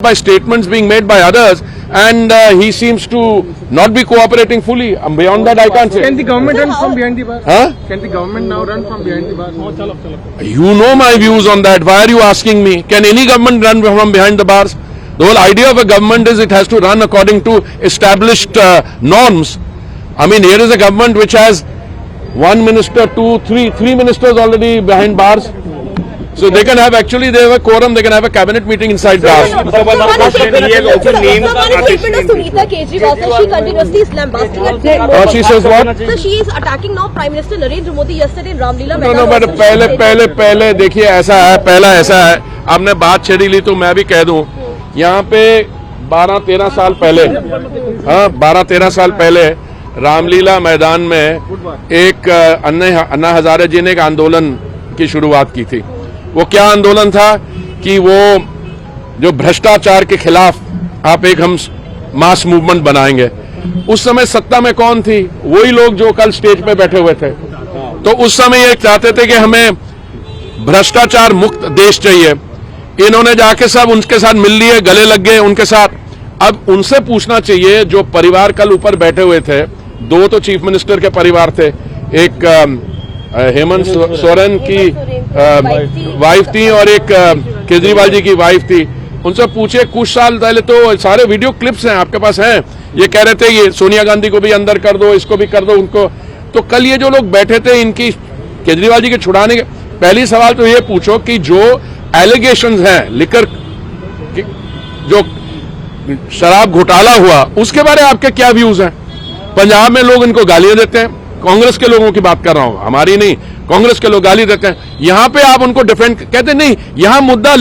by statements being made by others, and he seems to not be cooperating fully. Beyond that, I can't say. Can the government run from behind the bar? Huh? Can the government now run from behind the bar? You know my views on that. Why are you asking me? Can any government run from behind the bars? The whole idea of a government is it has to run according to established norms. I mean, here is a government which has one minister, three ministers already behind bars. So they can have actually, they have a quorum, they can have a cabinet meeting inside bars. Someone has statement of Sunita Kejriwal, sir. She continuously is lambasting at Trade. She says what? So she is attacking now Prime Minister Narendra Modi yesterday in Ramlila. No, but पहले देखिए ऐसा है, पहला ऐसा है, आपने बात छेड़ी ली तो मैं भी कह दूं, यहाँ पे 12-13 साल पहले, हाँ 12-13 साल पहले रामलीला मैदान में एक अन्ना हजारे जी ने एक आंदोलन की शुरुआत की थी। वो क्या आंदोलन था कि वो जो भ्रष्टाचार के खिलाफ आप एक हम मास मूवमेंट बनाएंगे। उस समय सत्ता में कौन थी? वही लोग जो कल स्टेज पे बैठे हुए थे। तो उस समय ये चाहते थे कि हमें भ्रष्टाचार मुक्त देश चाहिए। इन्होंने जाके सब उनके साथ मिल लिए, गले लग गए उनके साथ। अब उनसे पूछना चाहिए जो परिवार कल ऊपर बैठे हुए थे, दो तो चीफ मिनिस्टर के परिवार थे, एक हेमंत सोरेन की वाइफ थी और एक केजरीवाल जी की वाइफ थी। उनसे पूछे, कुछ साल पहले तो सारे वीडियो क्लिप्स हैं आपके पास हैं, ये कह रहे थे ये सोनिया गांधी को भी अंदर कर दो, इसको भी कर दो, उनको। तो कल ये जो लोग बैठे थे इनकी केजरीवाल जी के छुड़ाने के, पहली सवाल तो ये पूछो कि जो एलिगेशंस हैं लिकर जो शराब घोटाला हुआ उसके बारे में आपके क्या व्यूज हैं? पंजाब में लोग इनको गालियां देते हैं, कांग्रेस के लोगों की बात कर रहा हूं, हमारी नहीं, कांग्रेस के लोग गाली देते हैं। यहां पे आप उनको डिफेंड कहते नहीं, यहां मुद्दा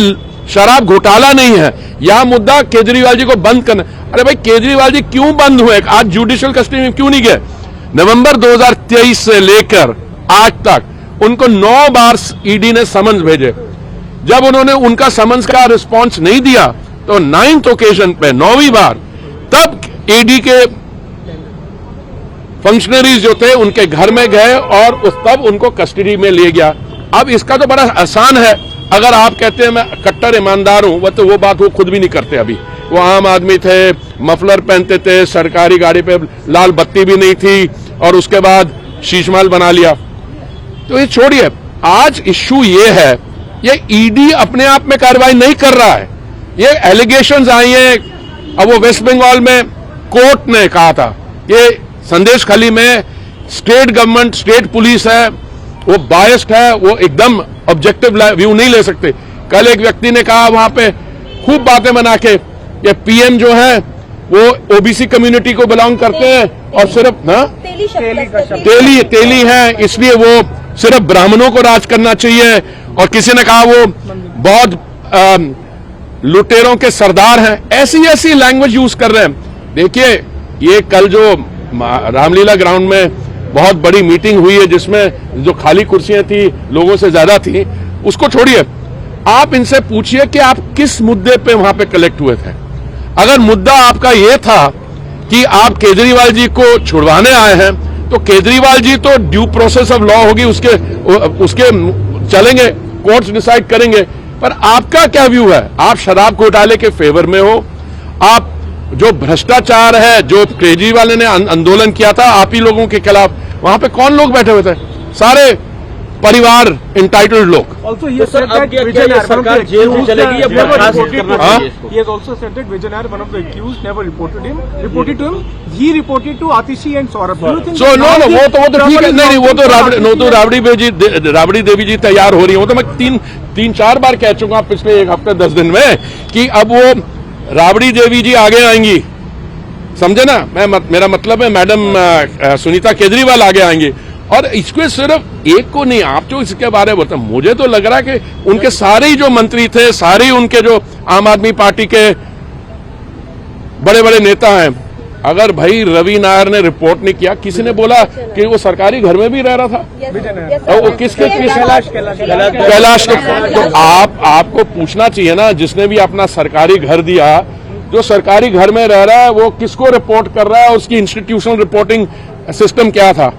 शराब घोटाला नहीं है, यहां मुद्दा केजरीवाल जी को बंद करना। अरे भाई केजरीवाल जी क्यों बंद हुए? आज जुडिशियल कस्टडी में क्यों नहीं गए? नवंबर 2023 से लेकर आज तक उनको 9 बार ईडी ने समन्स भेजे। जब उन्होंने उनका समन्स का रिस्पॉन्स नहीं दिया तो 9th ओकेजन पे 9वीं बार तब ईडी के फंक्शनरीज जो थे उनके घर में गए और तब उनको कस्टडी में ले गया। अब इसका तो बड़ा आसान है, अगर आप कहते हैं मैं कट्टर ईमानदार हूं, वो तो वो बात वो खुद भी नहीं करते। अभी वो आम आदमी थे, मफलर पहनते थे, सरकारी गाड़ी पे लाल बत्ती भी नहीं थी और उसके बाद शीशमाल बना लिया। तो ये छोड़िए, आज इश्यू ये है, ये ईडी अपने आप में कार्रवाई नहीं कर रहा है, ये एलिगेशंस आई हैं। अब वो वेस्ट बंगाल में कोर्ट ने कहा था, ये संदेश खाली में स्टेट गवर्नमेंट, स्टेट पुलिस है, वो बायस्ड है, वो एकदम ऑब्जेक्टिव व्यू नहीं ले सकते। कल एक व्यक्ति ने कहा वहां पे खूब बातें बना के, ये पीएम जो है वो ओबीसी कम्युनिटी को बिलोंग करते हैं और सिर्फ तेली है, इसलिए वो सिर्फ ब्राह्मणों को राज करना चाहिए। और किसी ने कहा वो बहुत लुटेरों के सरदार हैं। ऐसी लैंग्वेज यूज कर रहे हैं। देखिए, ये कल जो रामलीला ग्राउंड में बहुत बड़ी मीटिंग हुई है जिसमें जो खाली कुर्सियां थी लोगों से ज्यादा थी, उसको छोड़िए, आप इनसे पूछिए कि आप किस मुद्दे पे वहां पे कलेक्ट हुए थे। अगर मुद्दा आपका ये था कि आप केजरीवाल जी को छुड़वाने आए हैं तो केजरीवाल जी तो ड्यू प्रोसेस ऑफ लॉ होगी, उसके चलेंगे, कोर्ट्स डिसाइड करेंगे। पर आपका क्या व्यू है? आप शराब घोटाले के फेवर में हो? आप जो भ्रष्टाचार है, जो केजरीवाल ने आंदोलन किया था आप ही लोगों के खिलाफ, वहां पे कौन लोग बैठे हुए थे? सारे परिवार, इंटाइटल्ड लोग। सरकार जेल में चलेगी या बर्खास्त करना चाहिए? He has also said that Vijayanar, one of the accused, never reported to him. He reported to Atishi and Saurabh. So no, वो तो ठीक है, नहीं वो तो राबड़ी देवी जी तैयार हो रही है। वो तो मैं 3-4 बार कह चुका पिछले एक हफ्ते 10 दिन में कि अब वो राबड़ी देवी जी आगे आएंगी, समझे ना? मेरा मतलब है मैडम सुनीता केजरीवाल आगे आएंगी। और इसको सिर्फ एक को नहीं, आप जो इसके बारे में बताओ, मुझे तो लग रहा है कि उनके सारे ही जो मंत्री थे, सारे उनके जो आम आदमी पार्टी के बड़े बड़े नेता हैं, अगर भाई रवि नायर ने रिपोर्ट नहीं किया, किसी ने बोला कि वो सरकारी घर में भी रह रहा था, वो किसके कैलाश। तो आपको पूछना चाहिए ना, जिसने भी अपना सरकारी घर दिया, जो सरकारी घर में रह रहा है वो किसको रिपोर्ट कर रहा है, उसकी इंस्टीट्यूशनल रिपोर्टिंग सिस्टम क्या था?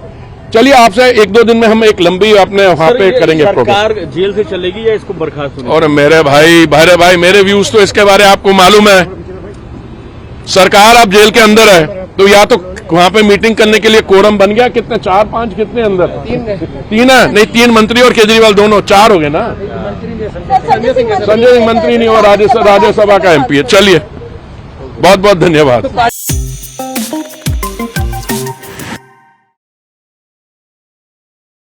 चलिए आपसे 1-2 दिन में हम एक लंबी अपने वहां पे करेंगे प्रोग्राम। सरकार जेल से चलेगी या इसको बर्खास्त होने? और मेरे भाई मेरे व्यूज तो इसके बारे आपको मालूम है। सरकार अब जेल के अंदर है तो या तो वहां पे मीटिंग करने के लिए कोरम बन गया, कितने 4-5 कितने अंदर 3 है नहीं, 3 मंत्री और केजरीवाल दोनों 4 हो गए ना। संजय सिंह संजय सिंह मंत्री नहीं और राज्यसभा का MP है। चलिए बहुत बहुत धन्यवाद।